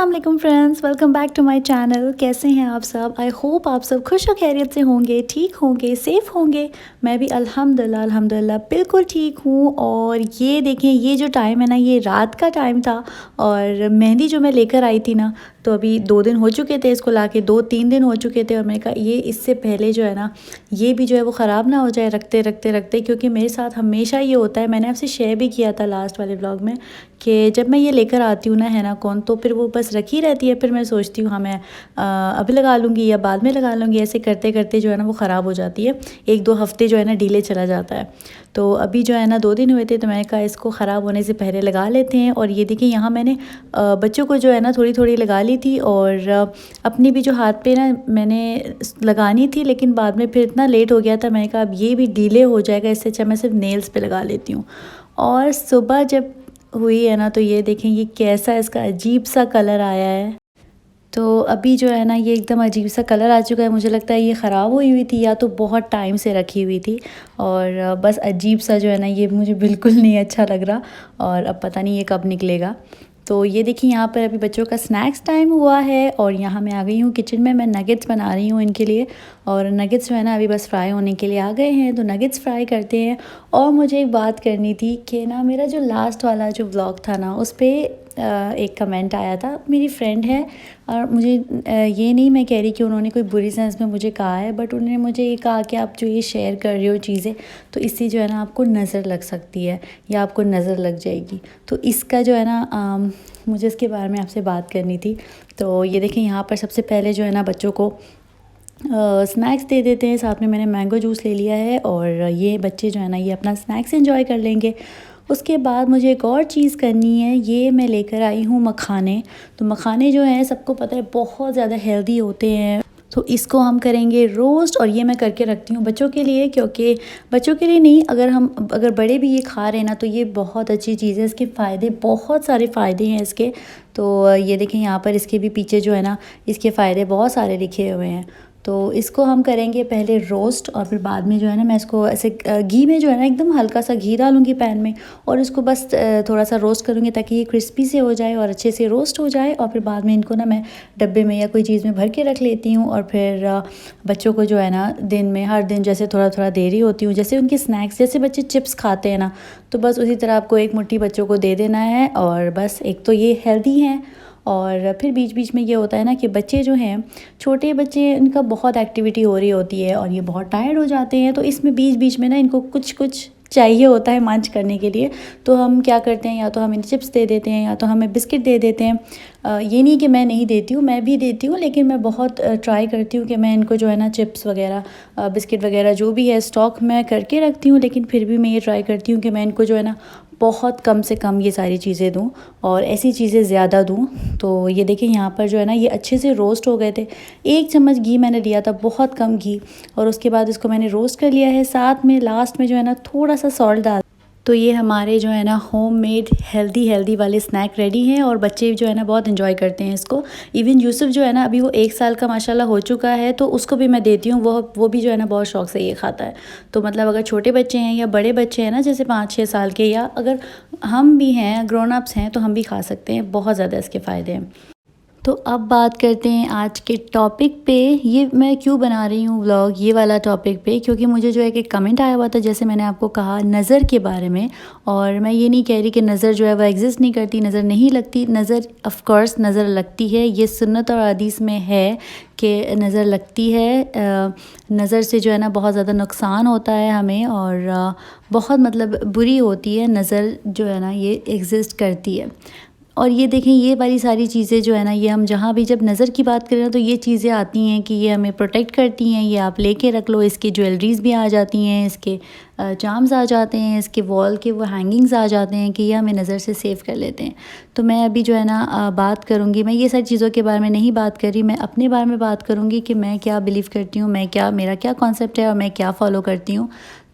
अस्सलाम वालेकुम friends, welcome back to my channel. कैसे हैं आप सब? आई होप आप सब खुश और खैरियत से होंगे, ठीक होंगे, सेफ़ होंगे। मैं भी अल्हम्दुलिल्लाह बिल्कुल ठीक हूँ। और ये देखें, ये जो टाइम है ना, ये रात का टाइम था। और मेहंदी जो मैं लेकर आई थी ना, तो अभी 2 दिन हो चुके थे इसको लाके, 2-3 दिन हो चुके थे। और मैंने कहा ये इससे पहले जो है ना, ये भी जो है वो ख़राब ना हो जाए रखते रखते रखते, क्योंकि मेरे साथ हमेशा ये होता है। मैंने आपसे शेयर भी किया था लास्ट वाले व्लॉग में कि जब मैं ये लेकर आती हूँ ना, है ना कौन, तो फिर वो बस रखी रहती है। फिर मैं सोचती हूँ हाँ मैं अभी लगा लूँगी या बाद में लगा लूँगी, ऐसे करते करते जो है ना वो ख़राब हो जाती है। 1-2 हफ़्ते जो है ना डिले चला जाता है। तो अभी जो है ना 2 दिन हुए थे, तो मैंने कहा इसको ख़राब होने से पहले लगा लेते हैं। और ये देखिए, यहाँ मैंने बच्चों को जो है ना थोड़ी थोड़ी लगा ली थी, और अपनी भी जो हाथ पे ना मैंने लगानी थी, लेकिन बाद में फिर इतना लेट हो गया था। मैंने कहा अब ये भी डिले हो जाएगा, इससे अच्छा मैं सिर्फ नेल्स पे लगा लेती हूँ। और सुबह जब हुई है ना, तो ये देखें ये कैसा इसका अजीब सा कलर आया है। तो अभी जो है ना ये एकदम अजीब सा कलर आ चुका है। मुझे लगता है ये ख़राब हुई हुई थी, या तो बहुत टाइम से रखी हुई थी। और बस अजीब सा जो है ना, ये मुझे बिल्कुल नहीं अच्छा लग रहा। और अब पता नहीं ये कब निकलेगा। तो ये देखिए, यहाँ पर अभी बच्चों का स्नैक्स टाइम हुआ है, और यहाँ मैं आ गई हूँ किचन में। मैं नगेट्स बना रही हूँ इनके लिए। और नगेट्स जो है ना अभी बस फ्राई होने के लिए आ गए हैं, तो नगेट्स फ्राई करते हैं। और मुझे एक बात करनी थी कि ना, मेरा जो लास्ट वाला जो व्लॉग था ना, उस पर एक कमेंट आया था। मेरी फ्रेंड है, और मुझे ये नहीं मैं कह रही कि उन्होंने कोई बुरी सेंस में मुझे कहा है, बट उन्होंने मुझे ये कहा कि आप जो ये शेयर कर रहे हो चीज़ें, तो इससे जो है ना आपको नज़र लग सकती है, या आपको नज़र लग जाएगी। तो इसका जो है ना मुझे इसके बारे में आपसे बात करनी थी। तो ये देखें, यहाँ पर सबसे पहले जो है ना बच्चों को स्नैक्स दे देते हैं। साथ में मैंने मैंगो जूस ले लिया है, और ये बच्चे जो है ना ये अपना स्नैक्स एंजॉय कर लेंगे। उसके बाद मुझे एक और चीज़ करनी है। ये मैं लेकर आई हूँ मखाने। तो मखाने जो हैं सबको पता है बहुत ज़्यादा हेल्दी होते हैं। तो इसको हम करेंगे रोस्ट, और ये मैं करके रखती हूँ बच्चों के लिए, क्योंकि बच्चों के लिए नहीं, अगर बड़े भी ये खा रहे हैं ना, तो ये बहुत अच्छी चीज़ है। इसके फ़ायदे, बहुत सारे फ़ायदे हैं इसके। तो ये देखें, यहाँ पर इसके भी पीछे जो है ना इसके फ़ायदे बहुत सारे लिखे हुए हैं। तो इसको हम करेंगे पहले रोस्ट, और फिर बाद में जो है ना मैं इसको ऐसे घी में जो है ना एकदम हल्का सा घी डालूँगी पैन में, और इसको बस थोड़ा सा रोस्ट करूँगी ताकि ये क्रिस्पी से हो जाए और अच्छे से रोस्ट हो जाए। और फिर बाद में इनको ना मैं डब्बे में या कोई चीज़ में भर के रख लेती हूँ। और फिर बच्चों को जो है ना दिन में हर दिन जैसे थोड़ा थोड़ा दे रही होती हूँ, जैसे उनके स्नैक्स, जैसे बच्चे चिप्स खाते हैं ना, तो बस उसी तरह आपको एक मुट्ठी बच्चों को दे देना है। और बस एक तो ये हेल्दी हैं, और फिर बीच बीच में ये होता है ना कि बच्चे जो हैं, छोटे बच्चे, इनका बहुत एक्टिविटी हो रही होती है, और ये बहुत टायर्ड हो जाते हैं। तो इसमें बीच बीच में ना इनको कुछ कुछ चाहिए होता है मंच करने के लिए। तो हम क्या करते हैं, या तो हम इन्हें चिप्स दे देते हैं, या तो हमें बिस्किट दे देते हैं। ये नहीं कि मैं नहीं देती हूँ, मैं भी देती हूँ, लेकिन मैं बहुत ट्राई करती हूँ कि मैं इनको जो है ना चिप्स वगैरह, बिस्किट वगैरह जो भी है स्टॉक मैं करके रखती हूँ। लेकिन फिर भी मैं ये ट्राई करती हूँ कि मैं इनको जो है ना बहुत कम से कम ये सारी चीज़ें दूँ, और ऐसी चीज़ें ज़्यादा दूँ। तो ये देखिए, यहाँ पर जो है ना ये अच्छे से रोस्ट हो गए थे। 1 चम्मच घी मैंने लिया था, बहुत कम घी, और उसके बाद इसको मैंने रोस्ट कर लिया है। साथ में लास्ट में जो है ना थोड़ा सा सॉल्ट डाल। तो ये हमारे जो है ना होममेड हेल्दी वाले स्नैक रेडी हैं, और बच्चे जो है ना बहुत एंजॉय करते हैं इसको। इवन यूसुफ जो है ना अभी वो 1 साल का माशाल्लाह हो चुका है, तो उसको भी मैं देती हूँ। वो भी जो है ना बहुत शौक़ से ये खाता है। तो मतलब अगर छोटे बच्चे हैं या बड़े बच्चे हैं ना, जैसे 5-6 साल के, या अगर हम भी हैं, ग्रोन अप्स हैं, तो हम भी खा सकते हैं। बहुत ज़्यादा इसके फ़ायदे हैं। तो अब बात करते हैं आज के टॉपिक पे। ये मैं क्यों बना रही हूँ व्लॉग ये वाला टॉपिक पे, क्योंकि मुझे जो है कि कमेंट आया हुआ था, जैसे मैंने आपको कहा, नज़र के बारे में। और मैं ये नहीं कह रही कि नज़र जो है वह एग्जिस्ट नहीं करती, नज़र नहीं लगती। नज़र ऑफ़ कोर्स नज़र लगती है, ये सुन्नत और हदीस में है कि नज़र लगती है। नज़र से जो है ना बहुत ज़्यादा नुकसान होता है हमें, और बहुत मतलब बुरी होती है नज़र जो है ना, ये एग्ज़िस्ट करती है। और ये देखें, ये वाली सारी चीज़ें जो है ना, ये हम जहाँ भी जब नज़र की बात करें ना, तो ये चीज़ें आती हैं कि ये हमें प्रोटेक्ट करती हैं। ये आप लेके रख लो, इसकी ज्वेलरीज़ भी आ जाती हैं, इसके चार्म्स आ जाते हैं, इसके वॉल के वो हैंगिंग्स आ जाते हैं कि ये हमें नज़र से सेव कर लेते हैं। तो मैं अभी जो है ना बात करूँगी, मैं ये सारी चीज़ों के बारे में नहीं बात कर रही, मैं अपने बारे में बात करूँगी कि मैं क्या बिलीव करती हूँ, मेरा क्या कॉन्सेप्ट है, और मैं क्या फ़ॉलो करती हूँ।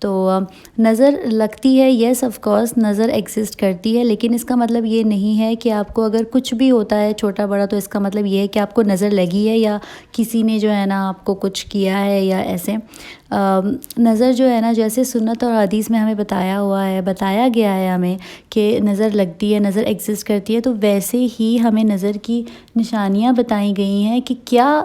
नज़र लगती है, येस ऑफ कोर्स नज़र एग्जिस्ट करती है, लेकिन इसका मतलब ये नहीं है कि आपको अगर कुछ भी होता है छोटा बड़ा तो इसका मतलब ये है कि आपको नज़र लगी है या किसी ने जो है ना आपको कुछ किया है या ऐसे। नज़र जो है ना, जैसे सुन्नत और हदीस में हमें बताया गया है हमें कि नज़र लगती है, नज़र एग्जिस्ट करती है, तो वैसे ही हमें नज़र की निशानियाँ बताई गई हैं कि क्या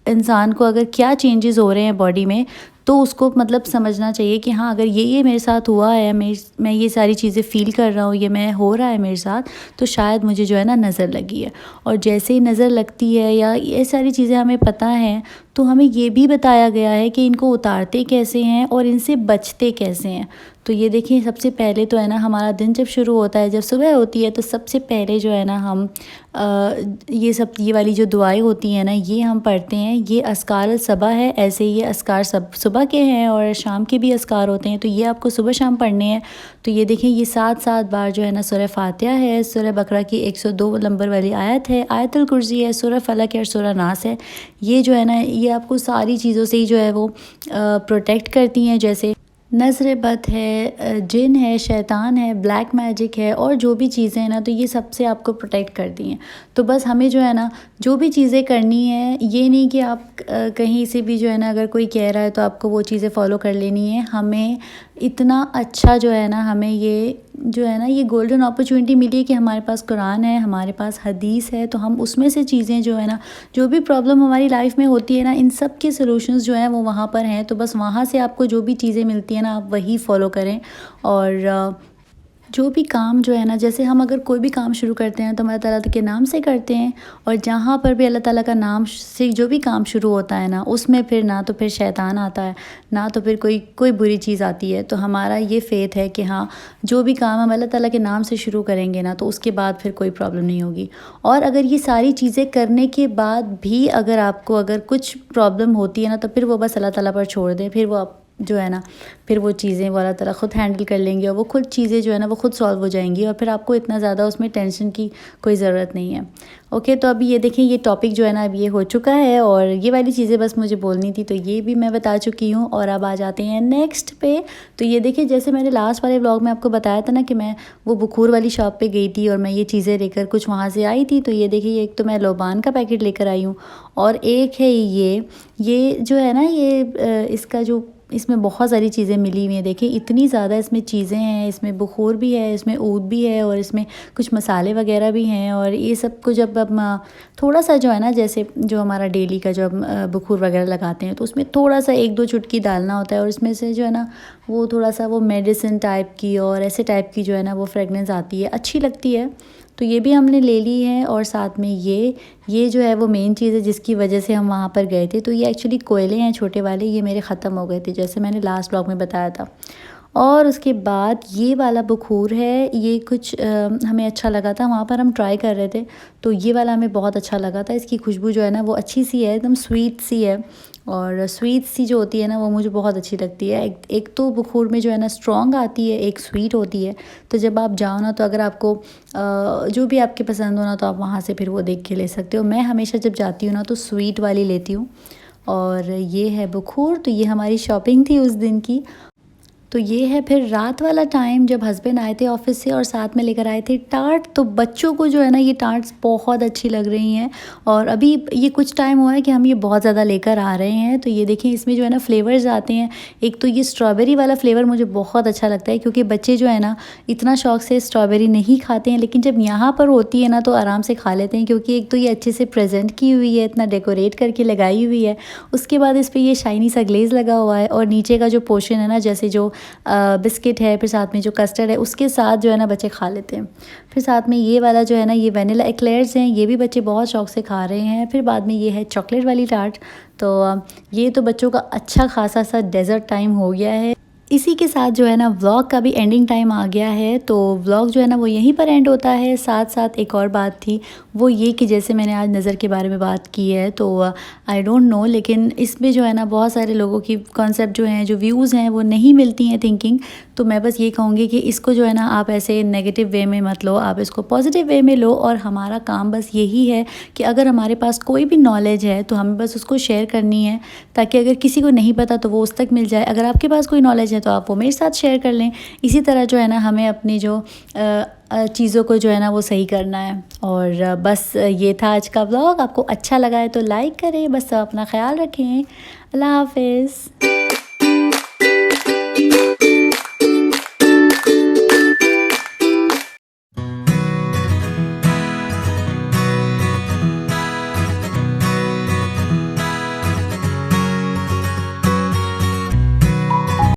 इंसान को अगर क्या चेंजेस हो रहे हैं बॉडी में, तो उसको मतलब समझना चाहिए कि हाँ, अगर ये मेरे साथ हुआ है, मैं ये सारी चीज़ें फ़ील कर रहा हूँ, ये मैं हो रहा है मेरे साथ, तो शायद मुझे जो है ना नज़र लगी है। और जैसे ही नज़र लगती है या ये सारी चीज़ें हमें पता हैं, तो हमें ये भी बताया गया है कि इनको उतारते कैसे हैं और इनसे बचते कैसे हैं। तो ये देखिए, सबसे पहले तो है ना हमारा दिन जब शुरू होता है, जब सुबह होती है, तो सबसे पहले जो है ना हम ये वाली जो दुआएं होती हैं ना, ये हम पढ़ते हैं। ये अस्कार सबा है, ऐसे ये अस्कार सब सुबह के हैं और शाम के भी अस्कार होते हैं, तो ये आपको सुबह शाम पढ़ने हैं। तो ये देखें, ये 7 बार जो है ना सूरह फातिहा है, सूरह बकरा की 102 नंबर वाली आयत है, आयतुल कुर्सी है, सूरह फलक है और सूरह नास है। ये जो है ना, ये आपको सारी चीज़ों से ही जो है वो प्रोटेक्ट करती हैं, जैसे नज़र बद है, जिन है, शैतान है, ब्लैक मैजिक है और जो भी चीज़ें हैं ना, तो ये सबसे आपको प्रोटेक्ट करती हैं। तो बस हमें जो है ना जो भी चीज़ें करनी है, ये नहीं कि आप कहीं से भी जो है ना अगर कोई कह रहा है तो आपको वो चीज़ें फ़ॉलो कर लेनी है। हमें इतना अच्छा जो है ना, हमें ये जो है ना ये गोल्डन अपॉर्चुनिटी मिली है कि हमारे पास कुरान है, हमारे पास हदीस है, तो हम उसमें से चीज़ें जो है ना, जो भी प्रॉब्लम हमारी लाइफ में होती है ना, इन सब के सॉल्यूशंस जो हैं वो वहाँ पर हैं। तो बस वहाँ से आपको जो भी चीज़ें मिलती हैं ना, आप वही फ़ॉलो करें। और जो भी काम जो है ना, जैसे हम अगर कोई भी काम शुरू करते हैं तो अल्लाह ताला के नाम से करते हैं, और जहाँ पर भी अल्लाह ताला का नाम से जो भी काम शुरू होता है ना, उसमें फिर ना तो फिर शैतान आता है, ना तो फिर कोई बुरी चीज़ आती है। तो हमारा ये फ़ेथ है कि हाँ, जो भी काम हम अल्लाह ताला के नाम से शुरू करेंगे ना, तो उसके बाद फिर कोई प्रॉब्लम नहीं होगी। और अगर ये सारी चीज़ें करने के बाद भी अगर कुछ प्रॉब्लम होती है ना, तो फिर वो बस अल्लाह ताला पर छोड़ दें। फिर वो आप जो है ना, फिर वो चीज़ें वो अल्लाह ताला ख़ुद हैंडल कर लेंगे और वो खुद चीज़ें जो है ना वो खुद सॉल्व हो जाएंगी, और फिर आपको इतना ज़्यादा उसमें टेंशन की कोई ज़रूरत नहीं है। ओके, तो अभी ये देखें, ये टॉपिक जो है ना अब ये हो चुका है, और ये वाली चीज़ें बस मुझे बोलनी थी, तो ये भी मैं बता चुकी हूँ। और अब आ जाते हैं नेक्स्ट पे। तो ये देखिए, जैसे मैंने लास्ट वाले व्लॉग में आपको बताया था ना कि मैं वो बुखूर वाली शॉप पे गई थी और मैं ये चीज़ें लेकर कुछ वहाँ से आई थी। तो ये देखिए, एक तो मैं लोबान का पैकेट लेकर आई हूँ, और एक है ये जो है ना, इसका जो इसमें बहुत सारी चीज़ें मिली हुई हैं। देखिए, इतनी ज़्यादा इसमें चीज़ें हैं, इसमें बुखूर भी है, इसमें ऊद भी है, और इसमें कुछ मसाले वगैरह भी हैं। और ये सब को जब हम थोड़ा सा जो है ना, जैसे जो हमारा डेली का जो हम बुखूर वगैरह लगाते हैं, तो उसमें थोड़ा सा 1-2 चुटकी डालना होता है, और इसमें से जो है ना वो थोड़ा सा वो मेडिसिन टाइप की और ऐसे टाइप की जो है ना वो फ्रेगनेंस आती है, अच्छी लगती है। तो ये भी हमने ले ली है, और साथ में ये जो है वो मेन चीज़ है जिसकी वजह से हम वहाँ पर गए थे। तो ये एक्चुअली कोयले हैं छोटे वाले, ये मेरे ख़त्म हो गए थे, जैसे मैंने लास्ट ब्लॉग में बताया था। और उसके बाद ये वाला बुखूर है, ये कुछ हमें अच्छा लगा था, वहाँ पर हम ट्राई कर रहे थे, तो ये वाला हमें बहुत अच्छा लगा था। इसकी खुशबू जो है ना वो अच्छी सी है, एकदम स्वीट सी है, और स्वीट सी जो होती है ना वो मुझे बहुत अच्छी लगती है। एक तो बुखूर में जो है ना स्ट्रॉन्ग आती है, एक स्वीट होती है। तो जब आप जाओ ना, तो अगर आपको जो भी आपके पसंद हो ना, तो आप वहाँ से फिर वो देख के ले सकते हो। मैं हमेशा जब जाती हूँ ना तो स्वीट वाली लेती हूँ। और ये है बुखूर, तो ये हमारी शॉपिंग थी उस दिन की। तो ये है फिर रात वाला टाइम, जब हस्बैंड आए थे ऑफिस से और साथ में लेकर आए थे टार्ट। तो बच्चों को जो है ना ये टार्ट्स बहुत अच्छी लग रही हैं, और अभी ये कुछ टाइम हुआ है कि हम ये बहुत ज़्यादा लेकर आ रहे हैं। तो ये देखिए, इसमें जो है ना फ्लेवर्स आते हैं। एक तो ये स्ट्रॉबेरी वाला फ्लेवर मुझे बहुत अच्छा लगता है, क्योंकि बच्चे जो है ना इतना शौक से स्ट्रॉबेरी नहीं खाते हैं, लेकिन जब यहाँ पर होती है ना तो आराम से खा लेते हैं, क्योंकि एक तो ये अच्छे से प्रेजेंट की हुई है, इतना डेकोरेट करके लगाई हुई है। उसके बाद इस पर ये शाइनी सा ग्लेज़ लगा हुआ है, और नीचे का जो पोर्शन है ना, जैसे जो बिस्किट है, फिर साथ में जो कस्टर्ड है, उसके साथ जो है ना बच्चे खा लेते हैं। फिर साथ में ये वाला जो है ना, ये वनीला एक्लेयर्स हैं, ये भी बच्चे बहुत शौक से खा रहे हैं। फिर बाद में ये है चॉकलेट वाली टार्ट। तो ये तो बच्चों का अच्छा खासा सा डेज़र्ट टाइम हो गया है। इसी के साथ जो है ना व्लॉग का भी एंडिंग टाइम आ गया है। तो व्लॉग जो है ना वो यहीं पर एंड होता है। साथ साथ एक और बात थी, वो ये कि जैसे मैंने आज नज़र के बारे में बात की है, तो आई डोंट नो, लेकिन इसमें जो है ना बहुत सारे लोगों की कॉन्सेप्ट जो हैं, जो व्यूज़ हैं, वो नहीं मिलती हैं थिंकिंग। तो मैं बस ये कहूँगी कि इसको जो है ना आप ऐसे नेगेटिव वे में मत लो, आप इसको पॉजिटिव वे में लो। और हमारा काम बस यही है कि अगर हमारे पास कोई भी नॉलेज है तो हमें बस उसको शेयर करनी है, ताकि अगर किसी को नहीं पता तो वो उस तक मिल जाए। अगर आपके पास कोई नॉलेज है है तो आप वो मेरे साथ शेयर कर लें। इसी तरह जो है ना हमें अपनी जो चीज़ों को जो है ना वो सही करना है। और बस ये था आज का व्लॉग। आपको अच्छा लगा है तो लाइक करें। बस अपना ख्याल रखें। अल्लाह हाफ़िज़।